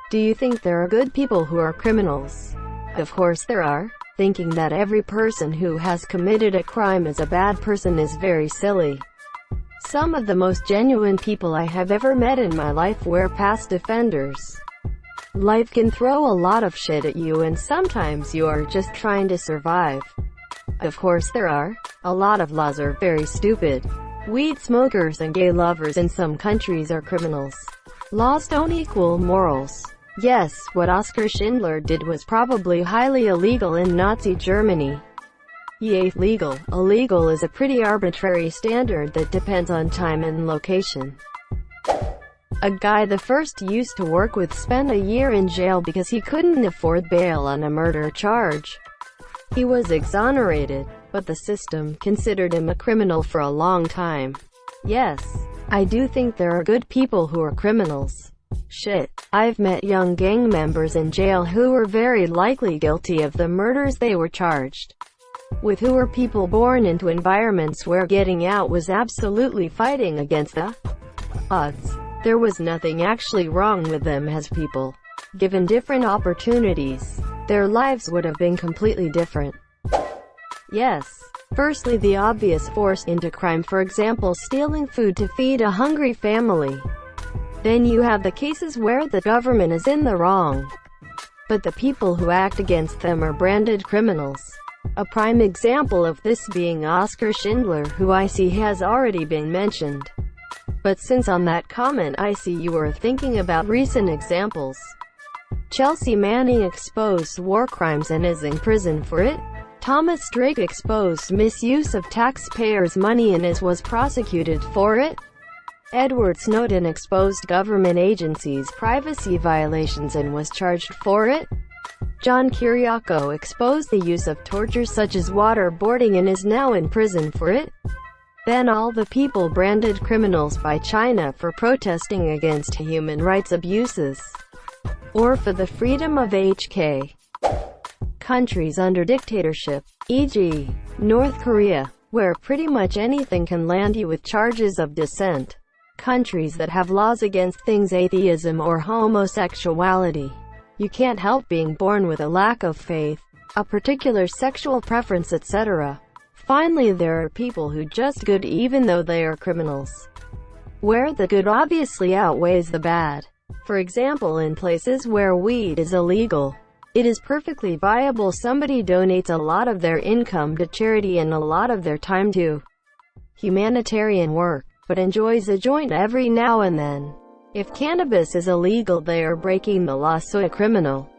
Do you think there are good people who are criminals? Of course there are. Thinking that every person who has committed a crime is a bad person is very silly. Some of the most genuine people I have ever met in my life were past offenders. Life can throw a lot of shit at you and sometimes you are just trying to survive. Of course there are. A lot of laws are very stupid. Weed smokers and gay lovers in some countries are criminals. Laws don't equal morals. Yes, what Oskar Schindler did was probably highly illegal in Nazi Germany. Yay, legal. Illegal is a pretty arbitrary standard that depends on time and location. A guy the first used to work with spent a year in jail because he couldn't afford bail on a murder charge. He was exonerated, but the system considered him a criminal for a long time. Yes, I do think there are good people who are criminals. Shit, I've met young gang members in jail who were very likely guilty of the murders they were charged with, who were people born into environments where getting out was absolutely fighting against the odds. There was nothing actually wrong with them as people. Given different opportunities, their lives would have been completely different. Yes. Firstly, the obvious forced into crime, for example stealing food to feed a hungry family. Then you have the cases where the government is in the wrong, but the people who act against them are branded criminals. A prime example of this being Oskar Schindler, who I see has already been mentioned. But since on that comment I see you were thinking about recent examples. Chelsea Manning exposed war crimes and is in prison for it. Thomas Drake exposed misuse of taxpayers' money and was prosecuted for it. Edward Snowden exposed government agencies' privacy violations and was charged for it. John Kiriakou exposed the use of torture such as waterboarding and is now in prison for it. Then all the people branded criminals by China for protesting against human rights abuses, or for the freedom of HK. Countries under dictatorship, e.g., North Korea, where pretty much anything can land you with charges of dissent. Countries that have laws against things atheism or homosexuality. You can't help being born with a lack of faith, a particular sexual preference, etc. Finally, there are people who just good even though they are criminals, where the good obviously outweighs the bad. For example, in places where weed is illegal, it is perfectly viable somebody donates a lot of their income to charity and a lot of their time to humanitarian work, but enjoys a joint every now and then. If cannabis is illegal, they are breaking the law, so a criminal.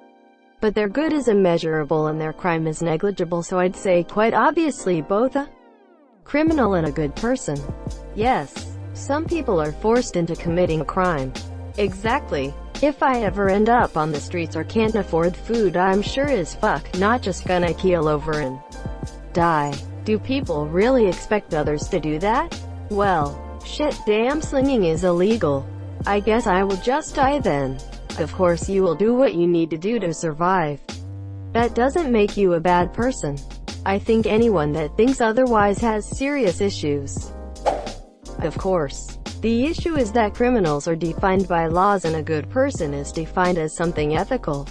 But their good is immeasurable and their crime is negligible, so I'd say quite obviously both a criminal and a good person. Yes, some people are forced into committing a crime. Exactly. If I ever end up on the streets or can't afford food, I'm sure as fuck not just gonna keel over and die. Do people really expect others to do that? Well, shit, damn, slinging is illegal. I guess I will just die then. Of course you will do what you need to do to survive. That doesn't make you a bad person. I think anyone that thinks otherwise has serious issues. Of course. The issue is that criminals are defined by laws and a good person is defined as something ethical.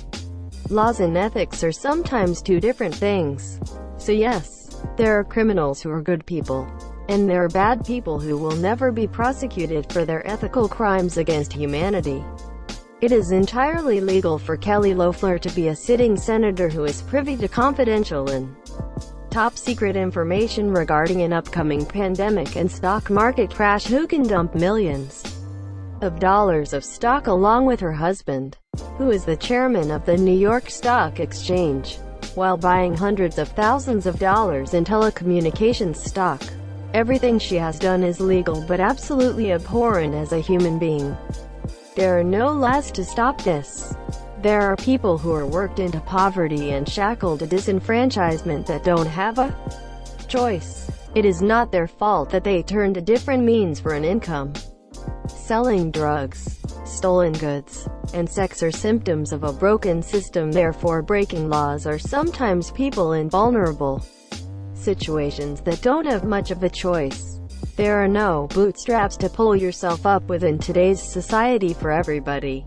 Laws and ethics are sometimes two different things. So yes, there are criminals who are good people. And there are bad people who will never be prosecuted for their ethical crimes against humanity. It is entirely legal for Kelly Loeffler to be a sitting senator who is privy to confidential and top-secret information regarding an upcoming pandemic and stock market crash, who can dump millions of dollars of stock along with her husband, who is the chairman of the New York Stock Exchange, while buying hundreds of thousands of dollars in telecommunications stock. Everything she has done is legal but absolutely abhorrent as a human being. There are no laws to stop this. There are people who are worked into poverty and shackled to disenfranchisement that don't have a choice. It is not their fault that they turn to different means for an income. Selling drugs, stolen goods, and sex are symptoms of a broken system. Therefore, breaking laws are sometimes people in vulnerable situations that don't have much of a choice. There are no bootstraps to pull yourself up with in today's society for everybody.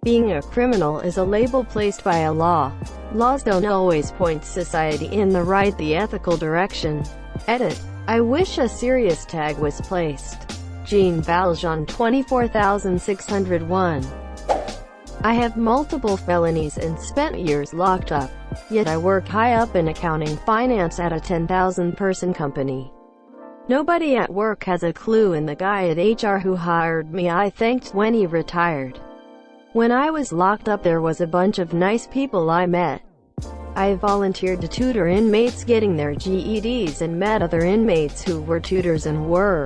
Being a criminal is a label placed by a law. Laws don't always point society in the ethical direction. Edit. I wish a serious tag was placed. Jean Valjean 24601. I have multiple felonies and spent years locked up. Yet I work high up in accounting finance at a 10,000-person company. Nobody at work has a clue, and the guy at HR who hired me I thanked when he retired. When I was locked up there was a bunch of nice people I met. I volunteered to tutor inmates getting their GEDs and met other inmates who were tutors and were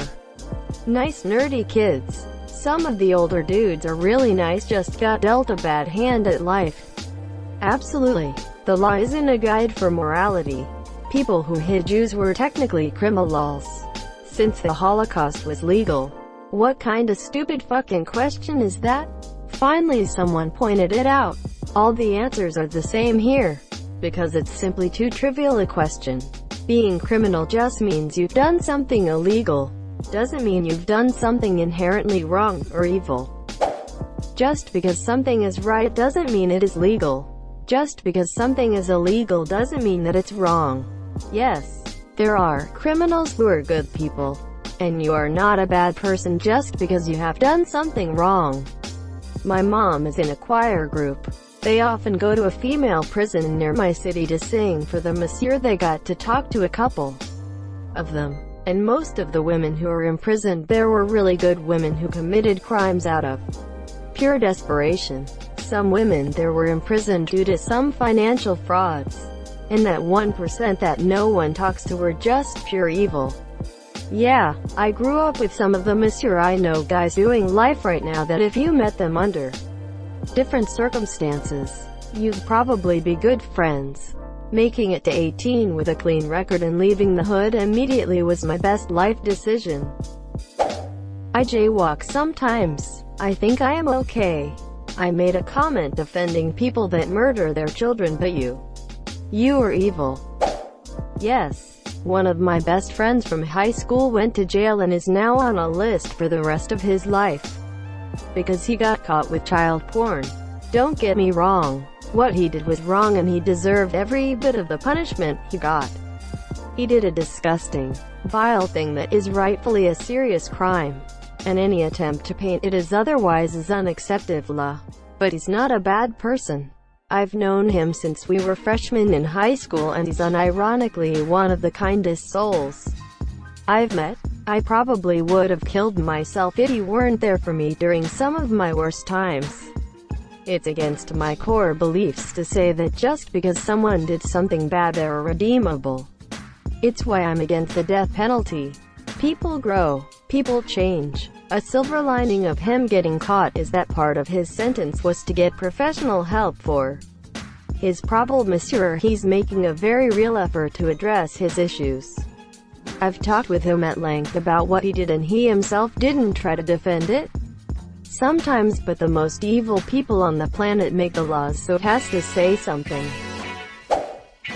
nice nerdy kids. Some of the older dudes are really nice, just got dealt a bad hand at life. Absolutely. The law isn't a guide for morality. People who hid Jews were technically criminals, since the Holocaust was legal. What kind of stupid fucking question is that? Finally someone pointed it out. All the answers are the same here, because it's simply too trivial a question. Being criminal just means you've done something illegal. Doesn't mean you've done something inherently wrong or evil. Just because something is right doesn't mean it is legal. Just because something is illegal doesn't mean that it's wrong. Yes, there are criminals who are good people. And you are not a bad person just because you have done something wrong. My mom is in a choir group. They often go to a female prison near my city to sing for the monsieur. They got to talk to a couple of them. And most of the women who are imprisoned there were really good women who committed crimes out of pure desperation. Some women there were imprisoned due to some financial frauds. And that 1% that no one talks to were just pure evil. Yeah, I grew up with some of the monsieur. I know guys doing life right now that if you met them under different circumstances, you'd probably be good friends. Making it to 18 with a clean record and leaving the hood immediately was my best life decision. I jaywalk sometimes. I think I am okay. I made a comment defending people that murder their children, but you are evil. Yes. One of my best friends from high school went to jail and is now on a list for the rest of his life because he got caught with child porn. Don't get me wrong. What he did was wrong and he deserved every bit of the punishment he got. He did a disgusting, vile thing that is rightfully a serious crime, and any attempt to paint it as otherwise is unacceptable. But he's not a bad person. I've known him since we were freshmen in high school and he's unironically one of the kindest souls I've met. I probably would have killed myself if he weren't there for me during some of my worst times. It's against my core beliefs to say that just because someone did something bad they're redeemable. It's why I'm against the death penalty. People grow. People change. A silver lining of him getting caught is that part of his sentence was to get professional help for his problem. Monsieur, he's making a very real effort to address his issues. I've talked with him at length about what he did and he himself didn't try to defend it. Sometimes, but the most evil people on the planet make the laws, so it has to say something.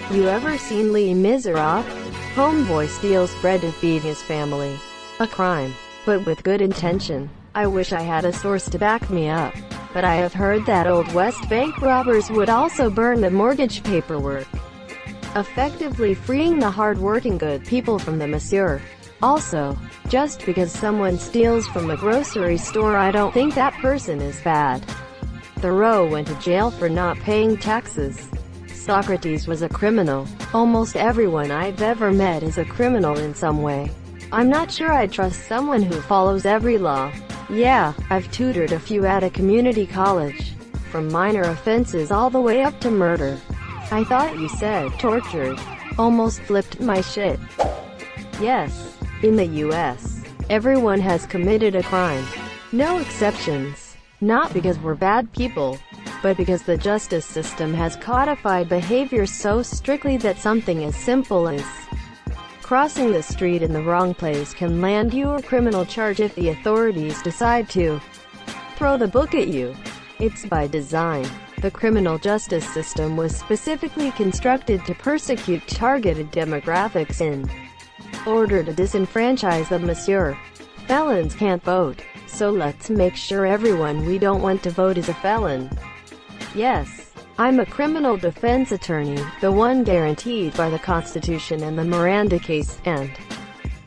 You ever seen Les Miserables? Homeboy steals bread to feed his family. A crime, but with good intention. I wish I had a source to back me up, but I have heard that Old West bank robbers would also burn the mortgage paperwork, effectively freeing the hard-working good people from the monsieur. Also, just because someone steals from a grocery store I don't think that person is bad. Thoreau went to jail for not paying taxes. Socrates was a criminal. Almost everyone I've ever met is a criminal in some way. I'm not sure I'd trust someone who follows every law. Yeah, I've tutored a few at a community college. From minor offenses all the way up to murder. I thought you said tortured. Almost flipped my shit. Yes, in the US, everyone has committed a crime. No exceptions. Not because we're bad people, but because the justice system has codified behavior so strictly that something as simple as crossing the street in the wrong place can land you a criminal charge if the authorities decide to throw the book at you. It's by design. The criminal justice system was specifically constructed to persecute targeted demographics in order to disenfranchise the monsieur. Felons can't vote. So let's make sure everyone we don't want to vote is a felon. Yes, I'm a criminal defense attorney, the one guaranteed by the Constitution and the Miranda case, and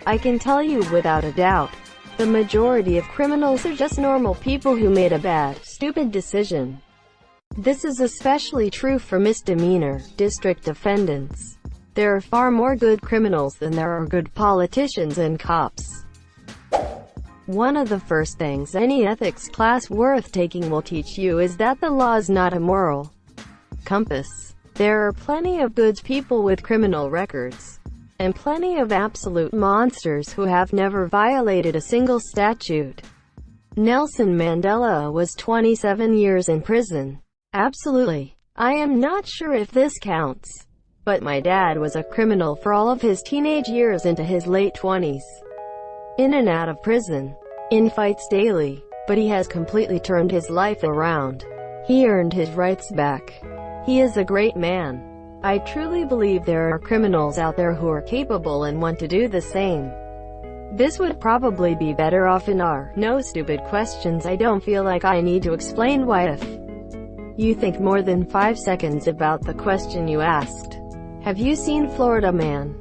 I can tell you without a doubt, the majority of criminals are just normal people who made a bad, stupid decision. This is especially true for misdemeanor district defendants. There are far more good criminals than there are good politicians and cops. One of the first things any ethics class worth taking will teach you is that the law is not a moral compass. There are plenty of good people with criminal records, and plenty of absolute monsters who have never violated a single statute. Nelson Mandela was 27 years in prison. Absolutely. I am not sure if this counts, but my dad was a criminal for all of his teenage years into his late 20s. In and out of prison, in fights daily, but he has completely turned his life around. He earned his rights back. He is a great man. I truly believe there are criminals out there who are capable and want to do the same. This would probably be better off in our "no stupid questions." I don't feel like I need to explain why if you think more than 5 seconds about the question you asked. Have you seen Florida Man?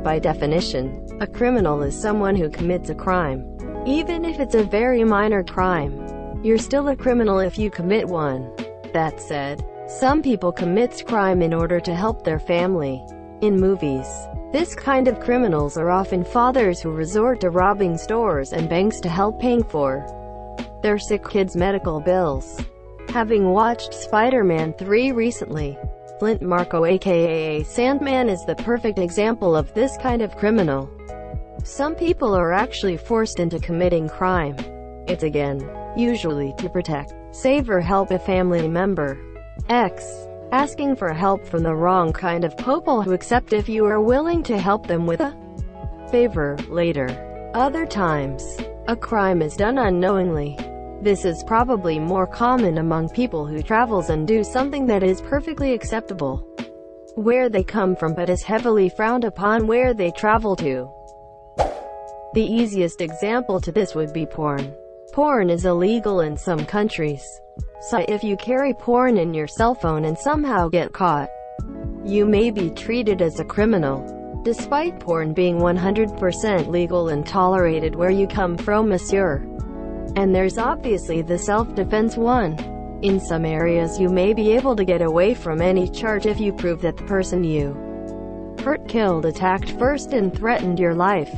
By definition, a criminal is someone who commits a crime. Even if it's a very minor crime, you're still a criminal if you commit one. That said, some people commit crime in order to help their family. In movies, this kind of criminals are often fathers who resort to robbing stores and banks to help paying for their sick kids' medical bills. Having watched Spider-Man 3 recently, Flint Marko aka Sandman is the perfect example of this kind of criminal. Some people are actually forced into committing crime. It's again, usually to protect, save or help a family member. Asking for help from the wrong kind of people who accept if you are willing to help them with a favor later. Other times, a crime is done unknowingly. This is probably more common among people who travels and do something that is perfectly acceptable where they come from but is heavily frowned upon where they travel to. The easiest example to this would be porn. Porn is illegal in some countries. So if you carry porn in your cell phone and somehow get caught, you may be treated as a criminal. Despite porn being 100% legal and tolerated where you come from, monsieur. And there's obviously the self-defense one. In some areas you may be able to get away from any charge if you prove that the person you hurt, killed, attacked first and threatened your life.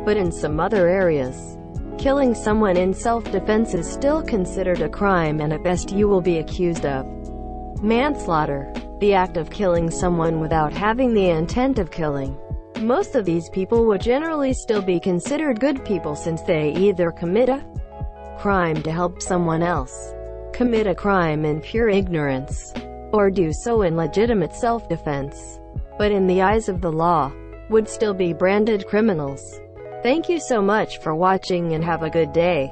But in some other areas, killing someone in self-defense is still considered a crime and at best you will be accused of manslaughter, the act of killing someone without having the intent of killing. Most of these people would generally still be considered good people since they either commit a crime to help someone else, commit a crime in pure ignorance, or do so in legitimate self-defense, but in the eyes of the law, would still be branded criminals. Thank you so much for watching and have a good day.